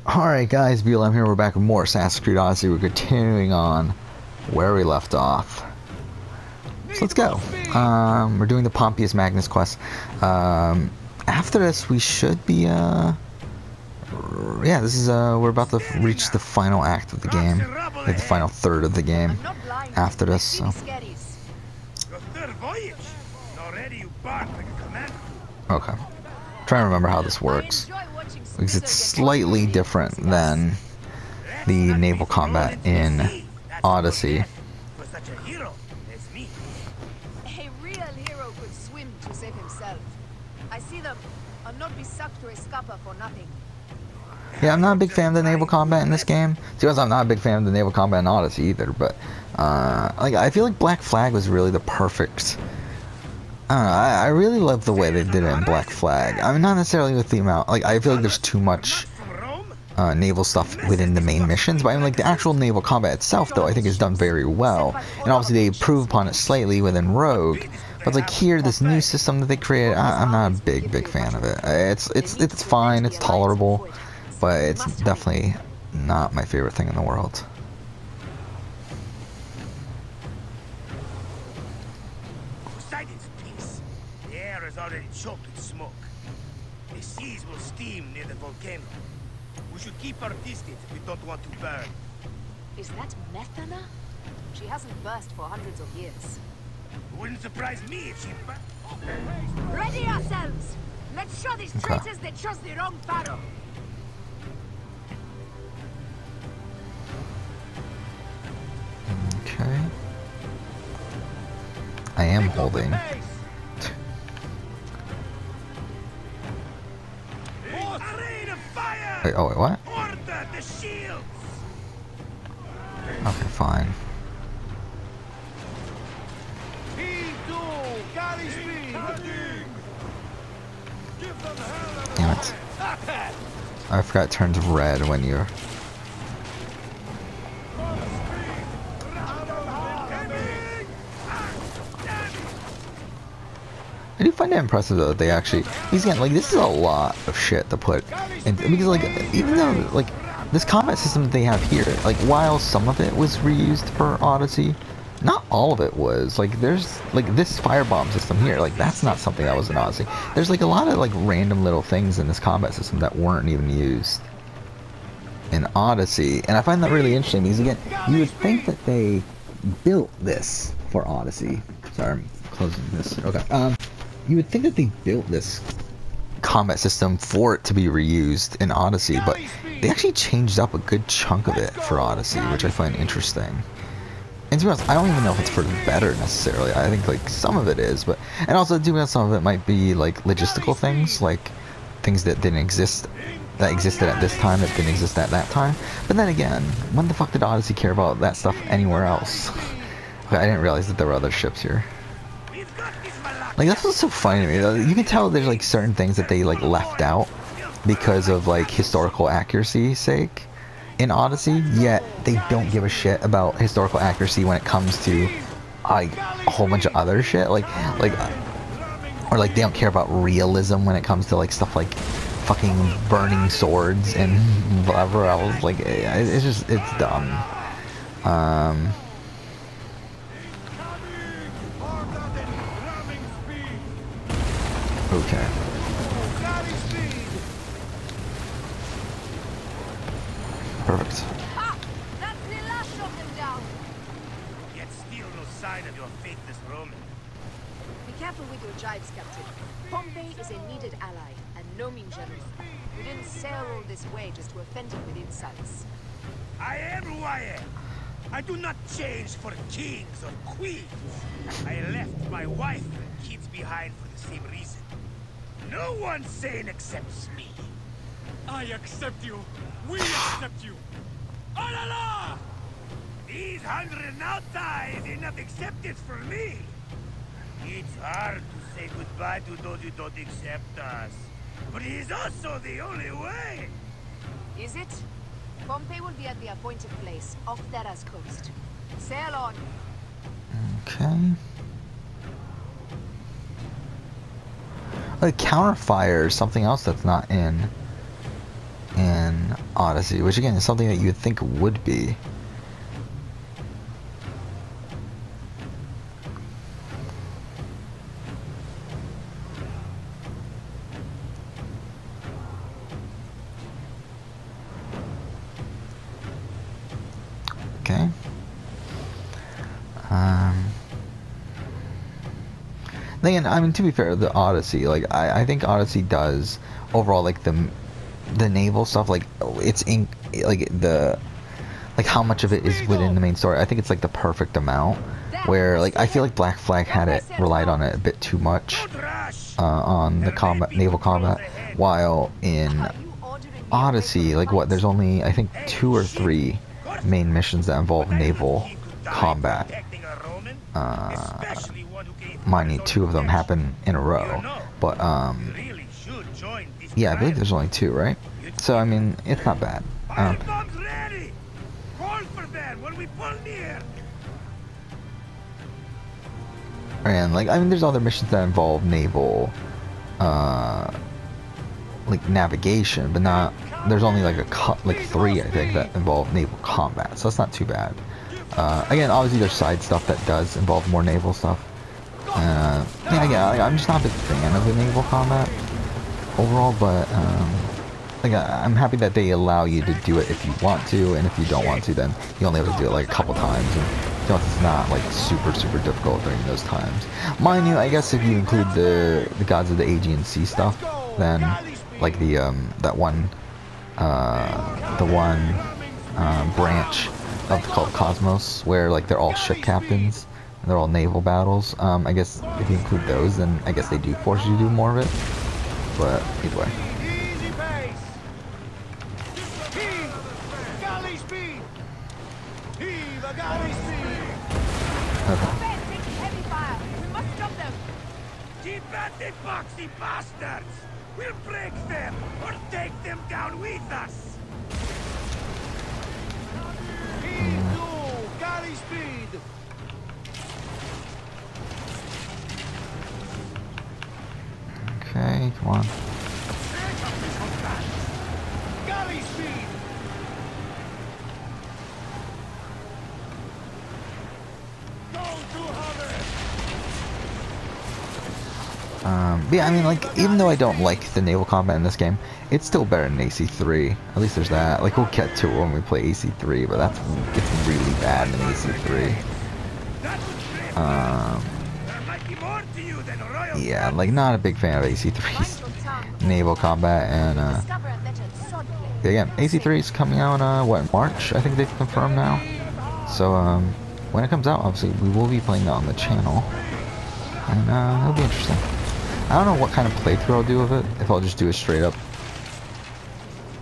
Alright guys, BLM here, we're back with more Assassin's Creed Odyssey. We're continuing on where we left off. So let's go. We're doing the Pompeius Magnus quest. After this we should be, yeah, this is, we're about to reach the final act of the game. Like the final third of the game after this, so. Okay. Trying to remember how this works. Because it's slightly different than the naval combat in Odyssey. A real hero could swim to save himself. I see them. I'll not be sucked to a scupper for nothing. Yeah, I'm not a big fan of the naval combat in this game. To be honest, I'm not a big fan of the naval combat in Odyssey either, but like I feel like Black Flag was really the perfect. I really love the way they did it in Black Flag. I mean, not necessarily with the amount, like, I feel like there's too much naval stuff within the main missions, but I mean, like, the actual naval combat itself, though, I think is done very well. And obviously they improve upon it slightly within Rogue, but like here, this new system that they created, I'm not a big fan of it. It's fine, it's tolerable, but it's definitely not my favorite thing in the world. Already choked with smoke. The seas will steam near the volcano. We should keep our distance if we don't want to burn. Is that Methana? She hasn't burst for hundreds of years. It wouldn't surprise me if she... Ready ourselves! Let's show these traitors they chose the wrong pharaoh! Okay. I am holding. Wait, oh wait, what? Okay, fine. Damn it. I forgot it turns red when you're... I do find it impressive though that they actually, these again, like, this is a lot of shit to put in, because like, even though like this combat system that they have here, like, while some of it was reused for Odyssey, not all of it was. Like, there's like this firebomb system here, like, that's not something that was in Odyssey. There's like a lot of like random little things in this combat system that weren't even used in Odyssey, and I find that really interesting because again, you would think that they built this for Odyssey. Sorry, I'm closing this. Okay. You would think that they built this combat system for it to be reused in Odyssey, but they actually changed up a good chunk of it for Odyssey, which I find interesting. And to be honest, I don't even know if it's for the better necessarily. I think like some of it is, but, and also to be honest, some of it might be like logistical things, like things that didn't exist, that existed at this time that didn't exist at that time. But then again, when the fuck did Odyssey care about that stuff anywhere else? Okay, I didn't realize that there were other ships here. Like, that's what's so funny to me. You can tell there's like certain things that they like left out because of like historical accuracy's sake in Odyssey, yet they don't give a shit about historical accuracy when it comes to like a whole bunch of other shit, or like they don't care about realism when it comes to like stuff like fucking burning swords and whatever else. Like, it's just, it's dumb. Okay. Perfect. Ah! That's the last of them down! Yet still no sign of your faithless Roman. Be careful with your jibes, Captain. Pompey is a needed ally, and no mean general. We didn't sail all this way just to offend him with insults. I am who I am. I do not change for kings or queens. I left my wife and kids behind for the same reason. No one sane accepts me. I accept you. We accept you. Oh la la! These 100 nauta is enough acceptance for me. It's hard to say goodbye to those who don't accept us. But it is also the only way. Is it? Pompey will be at the appointed place, off Terra's coast. Sail on. Okay. Like counterfire is something else that's not in Odyssey, which again is something that you would think would be. Okay. Then I mean, to be fair, the Odyssey, like I think Odyssey does overall, like the naval stuff, like it's in like the like how much of it is within the main story. I think it's like the perfect amount. Where like I feel like Black Flag had it relied on it a bit too much on the combat, naval combat, while in Odyssey, like what, there's only I think 2 or 3 main missions that involve naval combat. Mind you, 2 of them happen in a row, but yeah, I believe there's only 2, right? So I mean, it's not bad. And like, I mean, there's other missions that involve naval, like navigation, but not. There's only like like 3, I think, that involve naval combat, so that's not too bad. Again, obviously there's side stuff that does involve more naval stuff. Yeah, I'm just not a big fan of the naval combat overall, but like I'm happy that they allow you to do it if you want to, and if you don't want to, then you only have to do it like a couple times, and it's not like super difficult during those times. Mind you, I guess if you include the Gods of the Aegean Sea stuff, then like the one branch of called Cosmos, where like they're all ship captains and they're all naval battles. I guess if you include those, then I guess they do force you to do more of it. But either way. Okay. Keep at the foxy bastards! We'll break them or take them down with us! Galley speed! Okay, come on. Galley speed! Yeah, I mean, like, even though I don't like the naval combat in this game, it's still better than AC3. At least there's that. Like, we'll get to it when we play AC3, but it's really bad in AC3. Yeah, like, not a big fan of AC3's naval combat, and again, AC3 is coming out what, in March? I think they've confirmed now. So when it comes out, obviously we will be playing that on the channel, and it'll be interesting. I don't know what kind of playthrough I'll do with it. If I'll just do a straight up,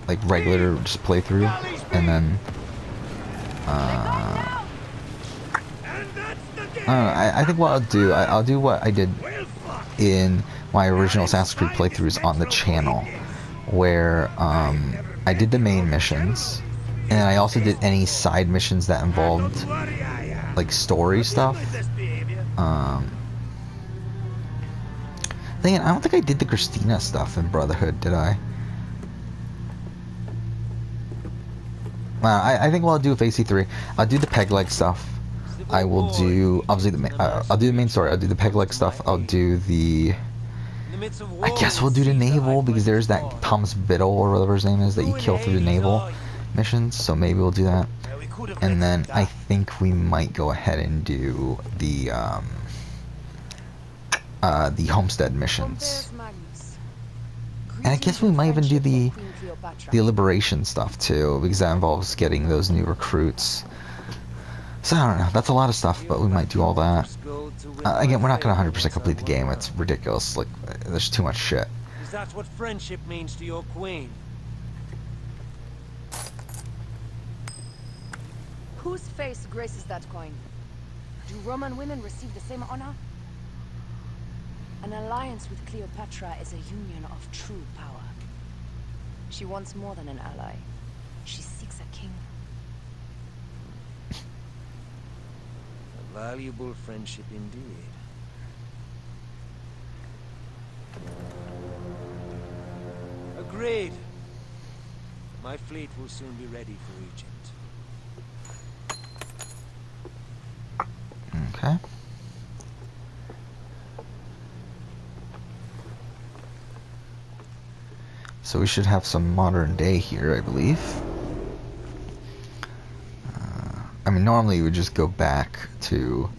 like, regular just playthrough, and then I don't know, I think what I'll do what I did in my original Assassin's Creed playthroughs on the channel, where I did the main missions, and I also did any side missions that involved like story stuff. I don't think I did the Christina stuff in Brotherhood, did I? I think what I'll do with AC3, I'll do the peg leg stuff. I will do obviously I'll do the main story. I'll do the peg leg stuff. I'll do the. I guess we'll do the naval, because there's that Thomas Biddle or whatever his name is that you kill through the naval missions. So maybe we'll do that. And then I think we might go ahead and do the homestead missions. And I guess we might even do the liberation stuff too, because that involves getting those new recruits. So I don't know, that's a lot of stuff, but we might do all that. Again, we're not going to 100% complete the game, it's ridiculous, like, there's too much shit. Is that what friendship means to your queen? Whose face graces that coin? Do Roman women receive the same honor? An alliance with Cleopatra is a union of true power. She wants more than an ally. She seeks a king. A valuable friendship indeed. Agreed. My fleet will soon be ready for Egypt. Okay. So we should have some modern day here, I believe. I mean, normally you would just go back to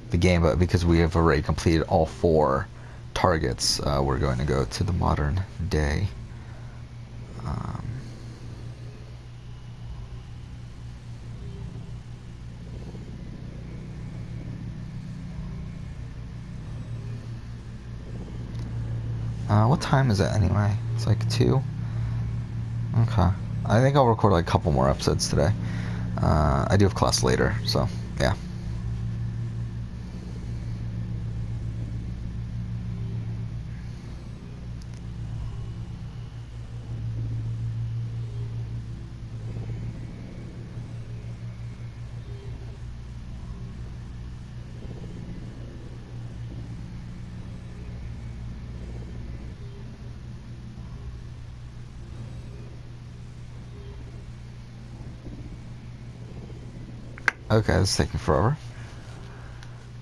the game, but because we have already completed all 4 targets, we're going to go to the modern day. What time is it anyway? It's like 2? Okay. I think I'll record like a couple more episodes today. I do have class later, so yeah. Okay, this is taking forever.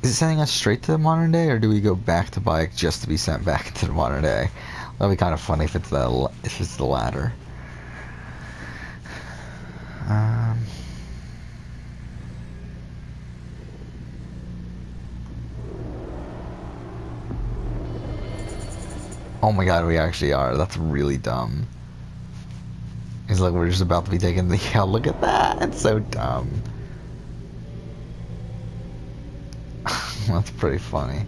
Is it sending us straight to the modern day, or do we go back to Bayek just to be sent back to the modern day? That'd be kind of funny if it's the latter. Oh my god, we actually are. That's really dumb. It's like we're just about to be taking the... Yeah, look at that! It's so dumb. That's pretty funny.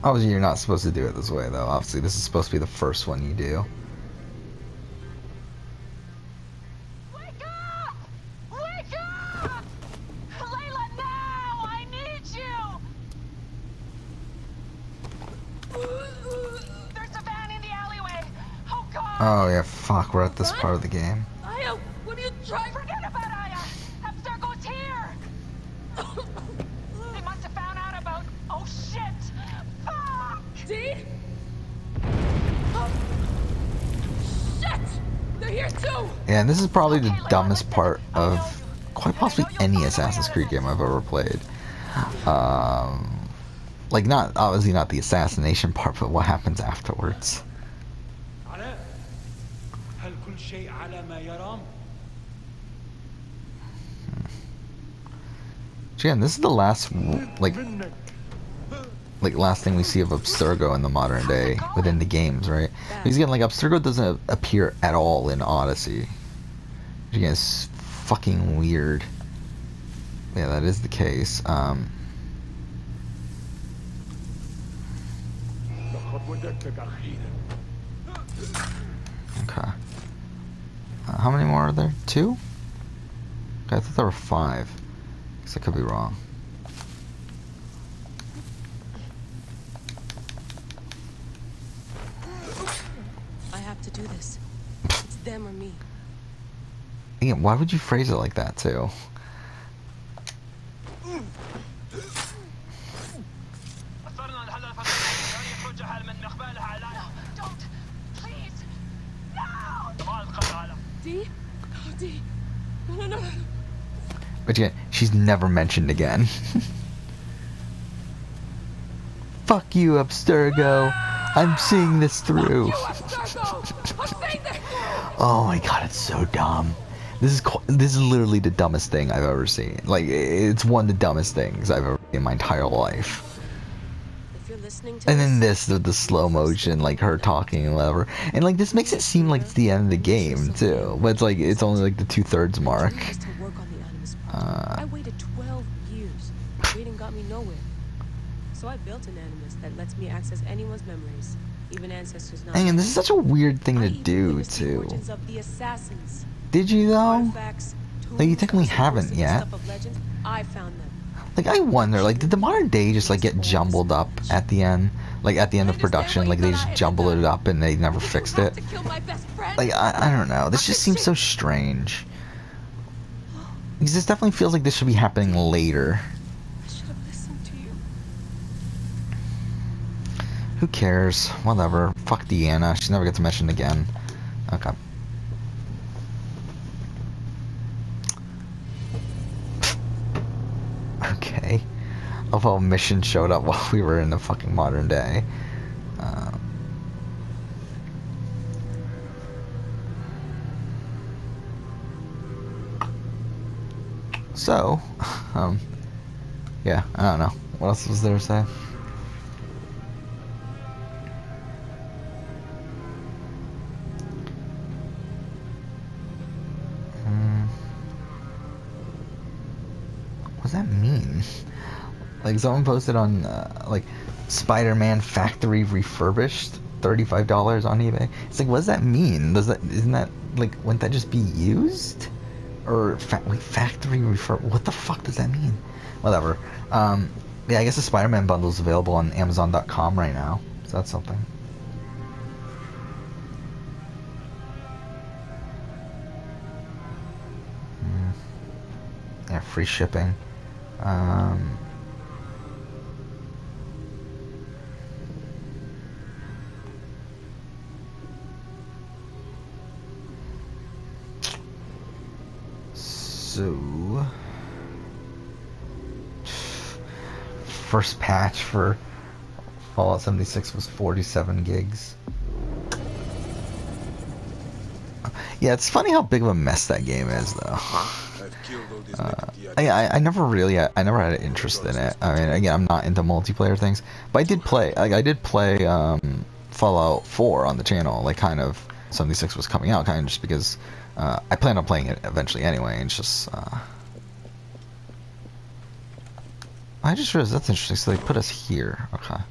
Obviously, you're not supposed to do it this way, though. Obviously, this is supposed to be the first one you do. Wake up! Wake up! Layla, now! I need you! There's a van in the alleyway! Oh, God! Oh, yeah, fuck. We're at this part of the game. Aya, what are you trying? Forget about Aya! Abstergo's here! They must have found out about... Oh, shit! Fuck! D? Oh. Shit! They're here, too! Yeah, and this is probably the dumbest part of quite possibly any Assassin's Creed game I've ever played. Like, not... Obviously not the assassination part, but what happens afterwards. Again, this is the last, like last thing we see of Abstergo in the modern day within the games, right? Because again, like, Abstergo doesn't appear at all in Odyssey. Which again is fucking weird. Yeah, that is the case. Okay. How many more are there? 2? Okay, I thought there were 5. I could be wrong. I have to do this. It's them or me. Again, why would you phrase it like that, too? Don't! Please! No! D? Oh, D. No. But yeah, she's never mentioned again. Fuck you, Abstergo. I'm seeing this through. Oh my god, it's so dumb. This is literally the dumbest thing I've ever seen. Like, it's one of the dumbest things I've ever seen in my entire life. And then the slow motion, like her talking and whatever. And like, this makes it seem like it's the end of the game too. But it's like, it's only like the 2/3 mark. I waited 12 years. Waiting got me nowhere. So I built an animus that lets me access anyone's memories, even ancestors not. And this is such a weird thing to do too. Of the assassins. Did you though? Artifacts, Like, you technically haven't yet. I found them. Like, I wonder, like, did the modern day just like get jumbled up at the end? Like, at the end of production, like they just jumbled it up and they never fixed it? Like, I don't know. This just seems so strange. Because this definitely feels like this should be happening later. I should have listened to you. Who cares? Whatever. Fuck Deanna. She never gets mentioned again. Okay. Okay. A whole mission showed up while we were in the fucking modern day. So, yeah, I don't know. What else was there to say? What does that mean? Like, someone posted on, like, Spider-Man Factory Refurbished, $35 on eBay. It's like, what does that mean? Isn't that, like, wouldn't that just be used? Or, like, factory refurb... What the fuck does that mean? Whatever. Yeah, I guess the Spider-Man bundle is available on Amazon.com right now. So that's something. Yeah, free shipping. So... First patch for Fallout 76 was 47 gigs. Yeah, it's funny how big of a mess that game is, though. I never really, I never had an interest in it. I mean, again, I'm not into multiplayer things, but I did play, Fallout 4 on the channel, like, kind of, 76 was coming out, kind of just because, I plan on playing it eventually anyway, and it's just, I just realized that's interesting, so they put us here, okay.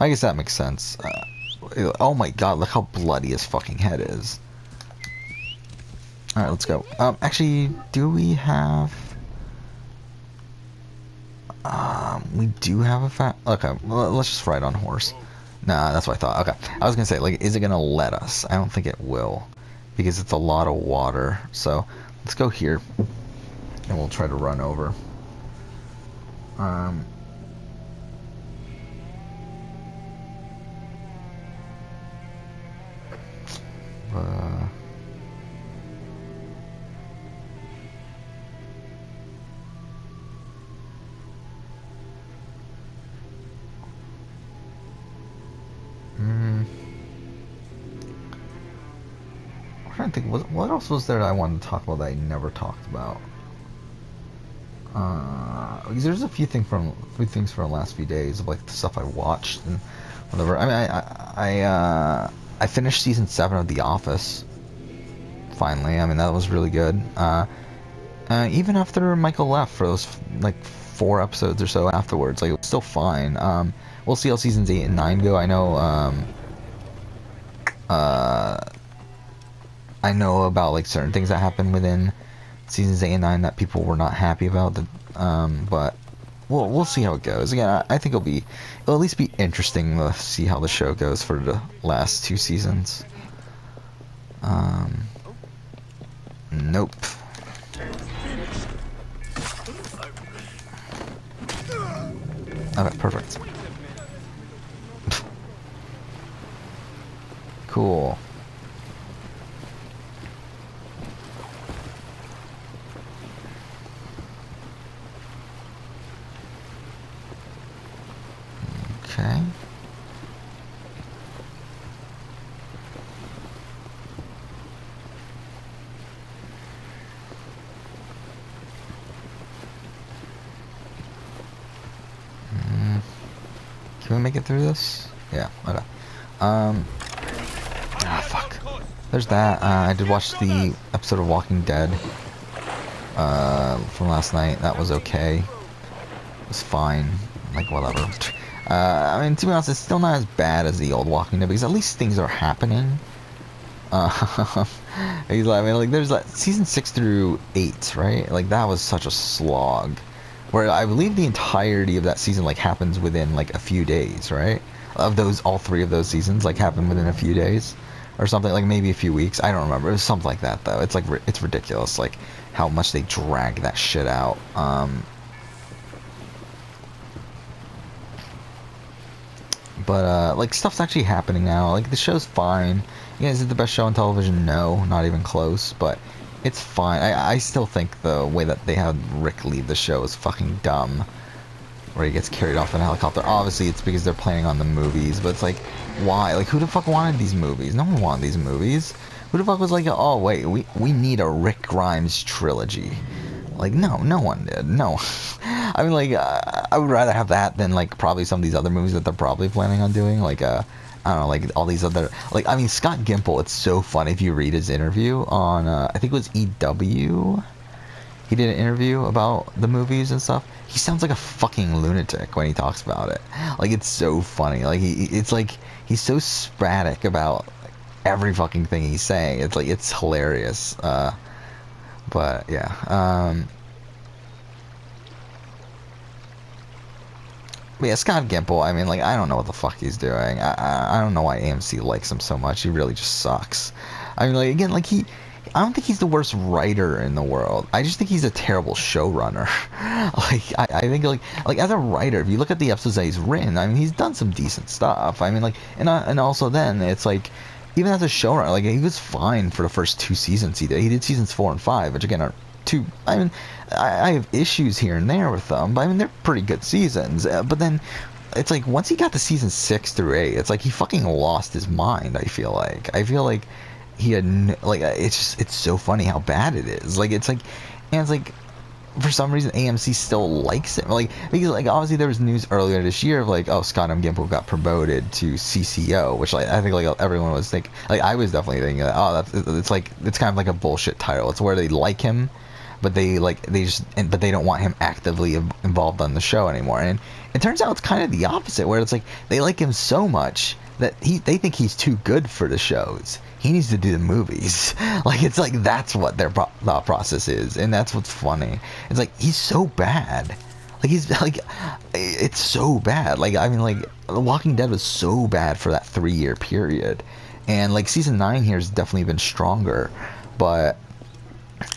I guess that makes sense. Oh my god, look how bloody his fucking head is. Alright, let's go. Actually, do we have... we do have a okay, well, let's just ride on horse. Nah, that's what I thought. Okay. I was gonna say, like, is it gonna let us? I don't think it will. Because it's a lot of water. So, let's go here. And we'll try to run over. I'm trying to think, what else was there that I wanted to talk about that I never talked about? Because there's a few things from the last few days of like the stuff I watched and whatever. I mean, I finished season 7 of The Office. Finally, I mean that was really good. Even after Michael left for those like 4 episodes or so afterwards, like it was still fine. We'll see how seasons 8 and 9 go. I know about like certain things that happened within seasons 8 and 9 that people were not happy about. But we'll see how it goes. Again, I think it'll at least be interesting to see how the show goes for the last 2 seasons. Nope. Okay, perfect. Cool. Okay. Can we make it through this? Yeah, okay. Fuck. There's that. I did watch the episode of Walking Dead from last night. That was okay. It was fine. Like, whatever. I mean, to be honest, it's still not as bad as the old Walking Dead, because at least things are happening. I mean, like, there's like season 6 through 8, right? Like, that was such a slog. Where I believe the entirety of that season, like, happens within, like, a few days, right? Of those, all 3 of those seasons, like, happen within a few days. Or something, like, maybe a few weeks. I don't remember. It was something like that, though. It's, like, it's ridiculous, like, how much they drag that shit out. But like stuff's actually happening now. Like the show's fine. Yeah, is it the best show on television? No, not even close. But it's fine. I still think the way that they had Rick lead the show is fucking dumb. Where he gets carried off in a helicopter. Obviously, it's because they're planning on the movies. But it's like, why? Like, who the fuck wanted these movies? No one wanted these movies. Who the fuck was like, oh wait, we need a Rick Grimes trilogy? Like, no one did. No. I mean, like, I would rather have that than, like, probably some of these other movies that they're probably planning on doing. Like, I don't know, like, all these other... Like, I mean, Scott Gimple, it's so funny if you read his interview on, I think it was EW. He did an interview about the movies and stuff. He sounds like a fucking lunatic when he talks about it. Like, it's so funny. Like, it's like, he's so sporadic about every fucking thing he's saying. It's like, it's hilarious. But yeah, but yeah, Scott Gimple, I mean, like, I don't know what the fuck he's doing. I don't know why AMC likes him so much. He really just sucks. I mean, like, again, like, I don't think he's the worst writer in the world. I just think he's a terrible showrunner. Like, I think, like, as a writer, if you look at the episodes that he's written, I mean, he's done some decent stuff. I mean, like, and also then, it's like, even as a showrunner, like, he was fine for the first 2 seasons he did. He did seasons 4 and 5, which again are 2. I mean, I have issues here and there with them, but I mean, they're pretty good seasons. But then, it's like, once he got to season 6 through 8, it's like he fucking lost his mind, I feel like he had, like, it's so funny how bad it is. Like, it's like, and it's like, for some reason AMC still likes him, like, because, like, obviously there was news earlier this year of, like, oh, Scott M. Gimple got promoted to CCO, which, like, I think, like, everyone was thinking, like, I was definitely thinking, oh, it's like, it's kind of like a bullshit title. It's where they like him, but but they don't want him actively involved on the show anymore. And it turns out it's kind of the opposite, where it's like they like him so much that they think he's too good for the shows. He needs to do the movies. Like, it's like, that's what their thought process is, and that's what's funny. It's like, he's so bad. Like, he's like, it's so bad. Like, I mean, like, The Walking Dead was so bad for that 3-year period, and like season 9 here has definitely been stronger, but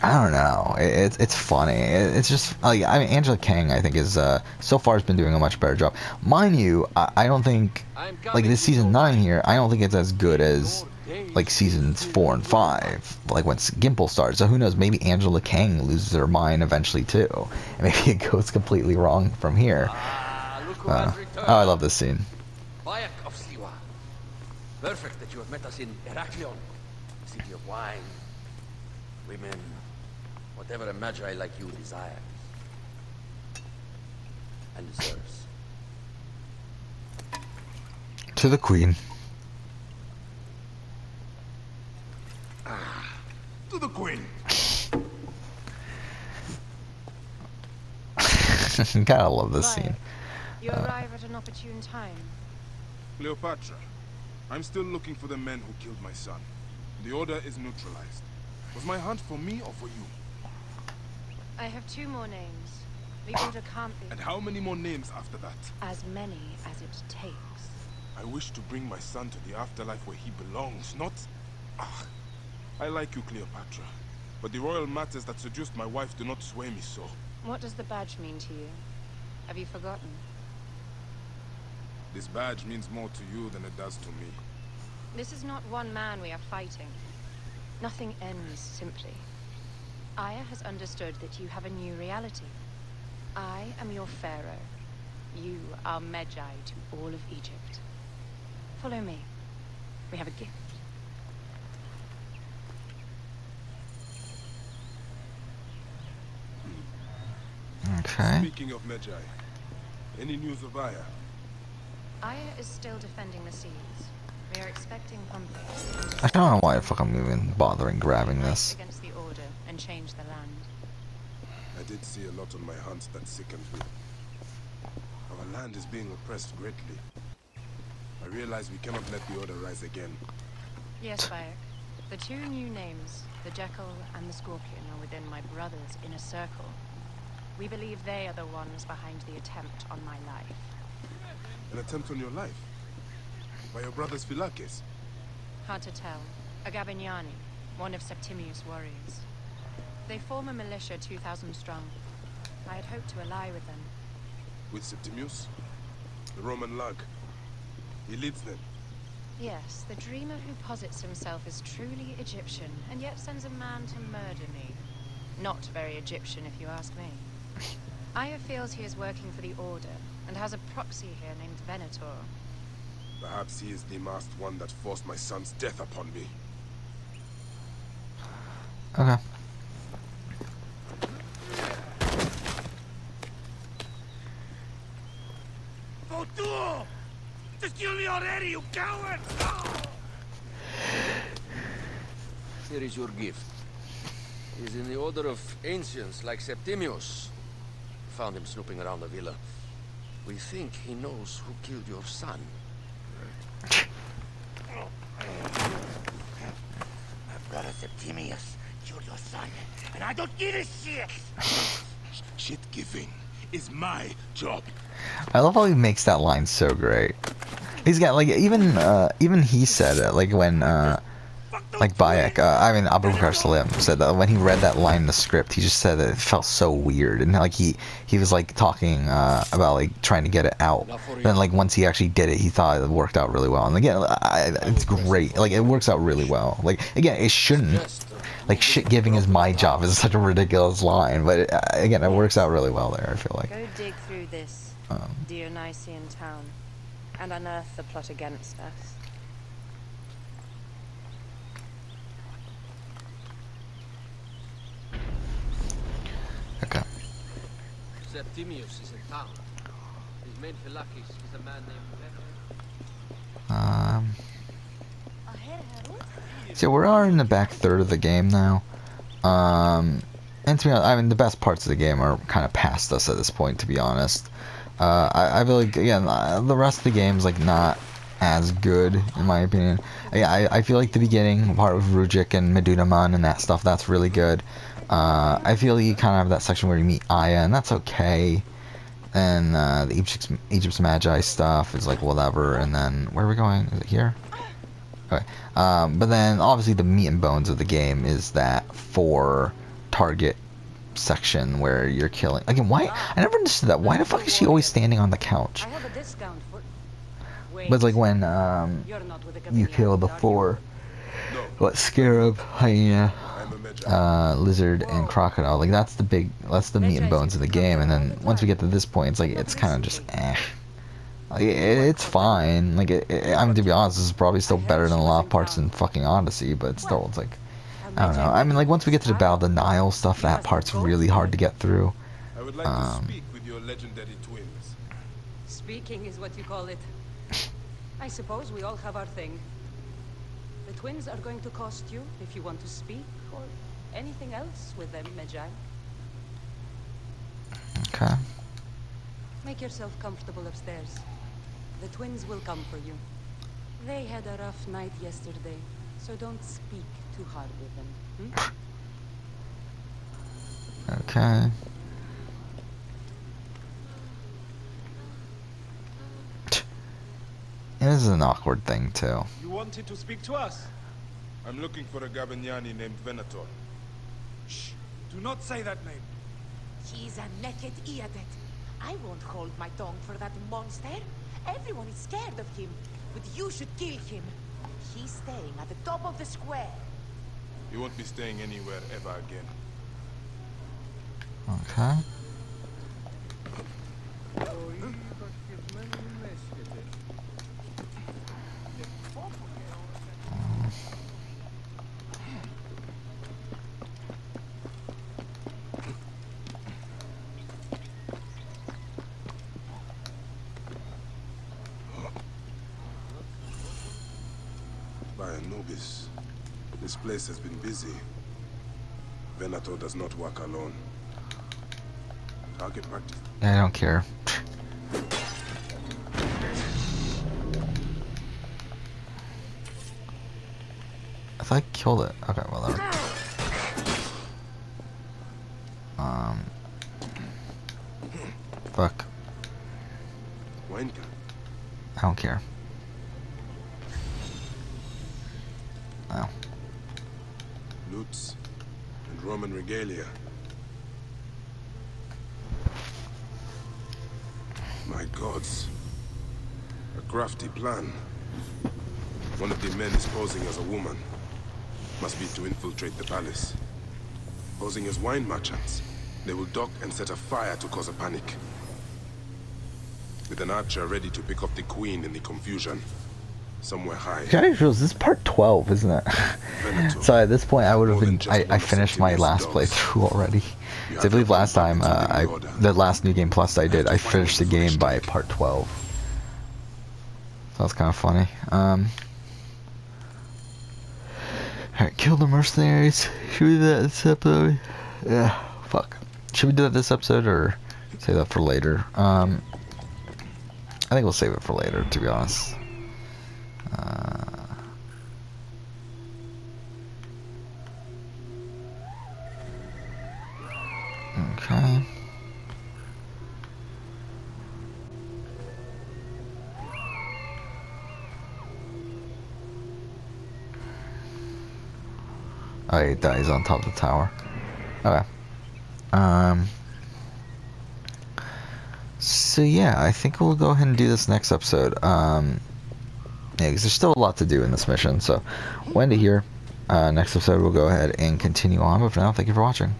I don't know. It's funny. It's just, like, I mean, Angela Kang, I think, is so far has been doing a much better job. Mind you, I don't think, like, this season 9 here, I don't think it's as good as, like, seasons 4 and 5, like, when Gimple starts. So who knows, maybe Angela Kang loses her mind eventually too, and maybe it goes completely wrong from here. Oh, I love this scene. Perfect that you have met us in Heraklion, city of wine, women, whatever a magi like you desires and deserves. To the Queen. To the Queen. Gotta love this scene. You arrive at an opportune time. Cleopatra, I'm still looking for the men who killed my son. The order is neutralized. Was my hunt for me or for you? I have 2 more names. The order can't be... And how many more names after that? As many as it takes. I wish to bring my son to the afterlife where he belongs, not... Ah, I like you, Cleopatra. But the royal matters that seduced my wife do not sway me so. What does the badge mean to you? Have you forgotten? This badge means more to you than it does to me. This is not one man we are fighting. Nothing ends simply. Aya has understood that you have a new reality. I am your pharaoh. You are Magi to all of Egypt. Follow me. We have a gift. Okay. Speaking of Magi, any news of Aya? Aya is still defending the seas. We are expecting Pompeius. I don't know why the fuck I'm even bothering grabbing this. Against the order and change the land. I did see a lot on my hunts that sickened me. Our land is being oppressed greatly. I realize we cannot let the order rise again. Yes, Bayek. The 2 new names, the Jekyll and the Scorpion, are within my brother's inner circle. We believe they are the ones behind the attempt on my life. An attempt on your life? By your brother's Philakes? Hard to tell. A Gabiniani, one of Septimius' warriors. They form a militia 2,000 strong. I had hoped to ally with them. With Septimius? The Roman lug? He leads them. Yes, the dreamer who posits himself as truly Egyptian, and yet sends a man to murder me. Not very Egyptian, if you ask me. Aya feels he is working for the Order, and has a proxy here named Venator. Perhaps he is the masked one that forced my son's death upon me. Okay. Votu! Just kill me already, you coward! Here is your gift. He is in the order of ancients like Septimius. Found him snooping around the villa. We think he knows who killed your son. My brother Septimius killed your son, and I don't give a shit! Shit giving is my job. I love how he makes that line so great. He's got like even he said it like when like Bayek, I mean Abu Bakr Salim said that when he read that line in the script, he just said that it felt so weird, and like he was like talking about like trying to get it out. Then like once he actually did it, he thought it worked out really well. And again, it's great. Like it works out really well. Like again, it shouldn't. Like shit giving is my job is such a ridiculous line, but again, it works out really well there. I feel like. Go dig through this Dionysian town, and unearth the plot against us. Okay. Septimius is in town. His main phylakis is a man named So we are in the back third of the game now. And to be honest, I mean the best parts of the game are kind of past us at this point, to be honest. I feel like again the rest of the game's like not as good in my opinion. I feel like the beginning part with Rujik and Medunaman and that stuff, that's really good. I feel you kind of have that section where you meet Aya, and that's okay. And the Egypt's Magi stuff is like whatever. And then where are we going? Is it here? Okay. But then obviously the meat and bones of the game is that 4 target section where you're killing. Again, why? I never understood that. Why the fuck is she always standing on the couch? I have a discount for... But it's like when You're not with the you Gabiniani, kill the are you? 4 what scarab, hyena, lizard, and crocodile. Like that's the meat and bones of the game. And then once we get to this point, it's like it's kind of just Like, it's fine. Like I mean, to be honest, this is probably still better than a lot of parts in fucking Odyssey. But still, it's like I don't know. I mean, like once we get to the Battle of the Nile stuff, that part's really hard to get through. I would like to speak with your legendary twins. Speaking is what you call it. I suppose we all have our thing. The twins are going to cost you if you want to speak or anything else with them, Magi. Okay. Make yourself comfortable upstairs. The twins will come for you. They had a rough night yesterday, so don't speak too hard with them. Okay. This is an awkward thing too. You wanted to speak to us? I'm looking for a Gabiniani named Venator. Shh! Do not say that name. He's a naked idiot. I won't hold my tongue for that monster. Everyone is scared of him, but you should kill him. He's staying at the top of the square. He won't be staying anywhere ever again. Okay. By Anubis, this place has been busy. Venator does not work alone. Target practice. I don't care. I thought I killed it. Okay, well there. Fuck. Wenka. I don't care. Oh. Lutes and Roman regalia. My gods. A crafty plan. One of the men is posing as a woman. Must be to infiltrate the palace. Posing as wine merchants, they will dock and set a fire to cause a panic. With an archer ready to pick off the queen in the confusion. Somewhere high. This is part 12, isn't it? So at this point I would have been, I finished my last playthrough already. So I believe last time, the last New Game Plus I did, I finished the game by part 12. So that's kind of funny. Alright, kill the mercenaries. Should we do that this episode? Yeah, fuck. Should we do that this episode or save that for later? I think we'll save it for later, to be honest. Okay. Oh, he dies on top of the tower. Okay. So yeah, I think we'll go ahead and do this next episode. Yeah, because there's still a lot to do in this mission, so we'll end it here. Next episode we'll go ahead and continue on, but for now, thank you for watching.